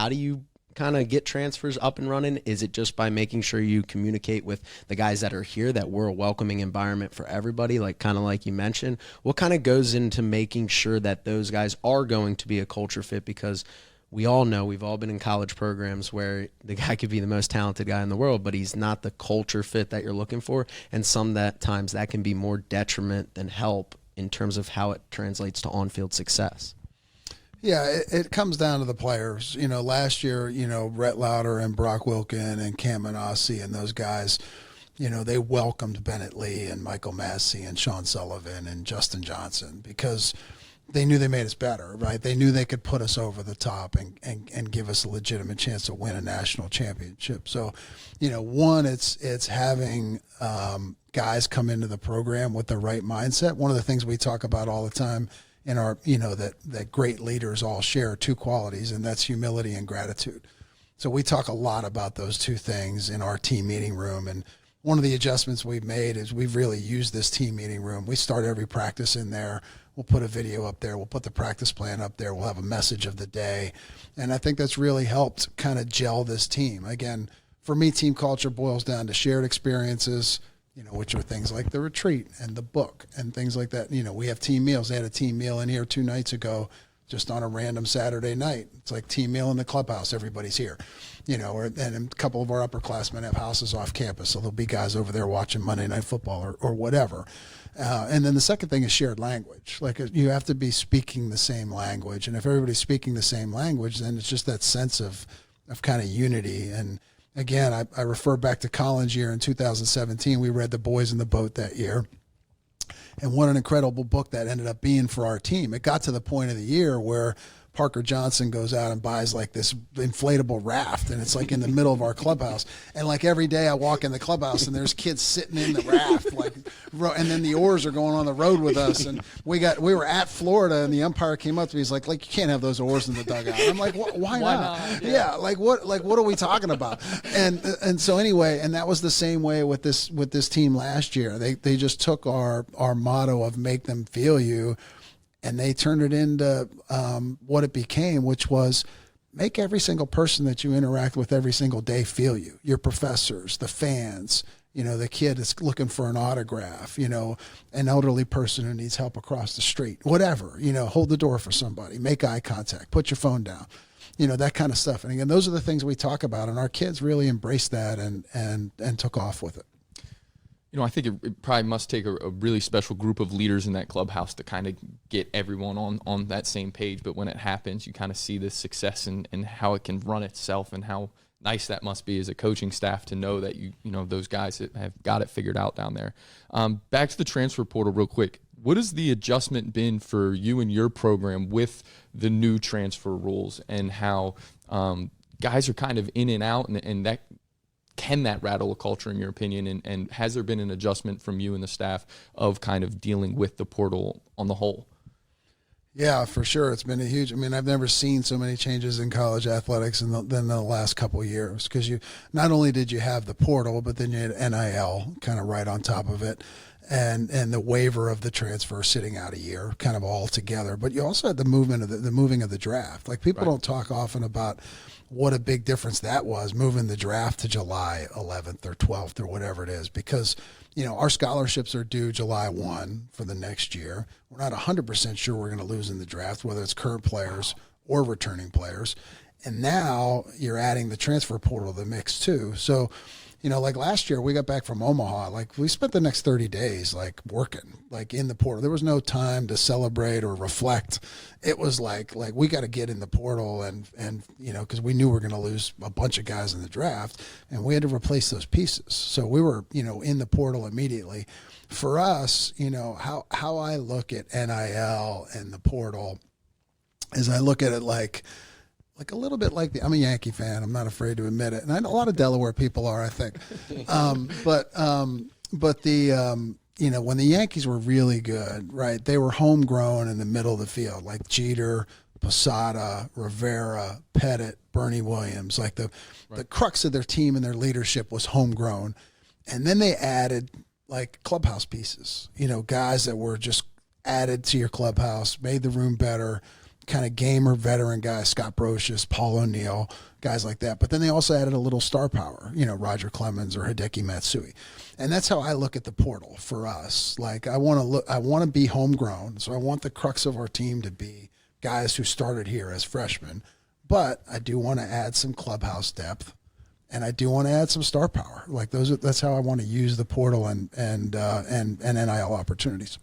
how do you kind of get transfers up and running? Is it just by making sure you communicate with the guys that are here, that we're a welcoming environment for everybody, like kind of like you mentioned? What kind of goes into making sure that those guys are going to be a culture fit? Because we all know, we've all been in college programs where the guy could be the most talented guy in the world, but he's not the culture fit that you're looking for. And times that can be more detriment than help in terms of how it translates to on-field success. Yeah, it comes down to the players. Last year, Rhett Lauder and Brock Wilkin and Cam Massey and those guys, they welcomed Bennett Lee and Michael Massey and Sean Sullivan and Justin Johnson because they knew they made us better, right? They knew they could put us over the top and give us a legitimate chance to win a national championship. So, one, it's having guys come into the program with the right mindset. One of the things we talk about all the time in our, that great leaders all share two qualities, and that's humility and gratitude. So we talk a lot about those two things in our team meeting room. And one of the adjustments we've made is we've really used this team meeting room. We start every practice in there. We'll put a video up there. We'll put the practice plan up there. We'll have a message of the day. And I think that's really helped kind of gel this team. Again, for me, team culture boils down to shared experiences, which are things like the retreat and the book and things like that. We have team meals. They had a team meal in here 2 nights ago, just on a random Saturday night. It's like team meal in the clubhouse. Everybody's here, and a couple of our upperclassmen have houses off campus. So there'll be guys over there watching Monday Night Football or whatever. And then the second thing is shared language. Like, you have to be speaking the same language. And if everybody's speaking the same language, then it's just that sense of kind of unity. And again, I refer back to Collins' year in 2017. We read The Boys in the Boat that year. And what an incredible book that ended up being for our team. It got to the point of the year where Parker Johnson goes out and buys like this inflatable raft, and it's like in the middle of our clubhouse. And like every day I walk in the clubhouse and there's kids sitting in the raft, and then the oars are going on the road with us. And we were at Florida, and the umpire came up to me. He's like, you can't have those oars in the dugout. I'm like, why not? Yeah, what are we talking about? And so anyway, and that was the same way with this team last year. They just took our motto of make them feel you, and they turned it into what it became, which was make every single person that you interact with every single day feel you. Your professors, the fans, the kid that's looking for an autograph, an elderly person who needs help across the street, whatever, hold the door for somebody, make eye contact, put your phone down, that kind of stuff. And again, those are the things we talk about, and our kids really embraced that and took off with it. I think it probably must take a really special group of leaders in that clubhouse to kind of get everyone on that same page. But when it happens, you kind of see this success and how it can run itself, and how nice that must be as a coaching staff to know that those guys have got it figured out down there. Back to the transfer portal real quick. What has the adjustment been for you and your program with the new transfer rules, and how guys are kind of in and out, and that can that rattle a culture, in your opinion? And has there been an adjustment from you and the staff of kind of dealing with the portal on the whole? Yeah, for sure. It's been a huge, I've never seen so many changes in college athletics than the last couple of years, because not only did you have the portal, but then you had NIL kind of right on top of it. And the waiver of the transfer sitting out a year, kind of all together. But you also had the movement of the moving of the draft. Like, people don't talk often about what a big difference that was, moving the draft to July 11th or 12th or whatever it is, because our scholarships are due July 1 for the next year. We're not 100% sure we're going to lose in the draft, whether it's current players or returning players. And now you're adding the transfer portal to the mix too. So like last year, we got back from Omaha. Like, we spent the next 30 days working in the portal. There was no time to celebrate or reflect. It was like we got to get in the portal and because we knew we were going to lose a bunch of guys in the draft, and we had to replace those pieces. So we were in the portal immediately. For us, how I look at NIL and the portal is I look at it like a little bit like I'm a Yankee fan. I'm not afraid to admit it. And I know a lot of Delaware people are, I think. But when the Yankees were really good, right, they were homegrown in the middle of the field, like Jeter, Posada, Rivera, Pettit, Bernie Williams. Like the crux of their team and their leadership was homegrown. And then they added like clubhouse pieces, guys that were just added to your clubhouse, made the room better, kind of gamer veteran guys, Scott Brocious, Paul O'Neill, guys like that. But then they also added a little star power, Roger Clemens or Hideki Matsui. And that's how I look at the portal for us. Like I want to be homegrown. So I want the crux of our team to be guys who started here as freshmen. But I do want to add some clubhouse depth, and I do want to add some star power. Like that's how I want to use the portal and NIL opportunities.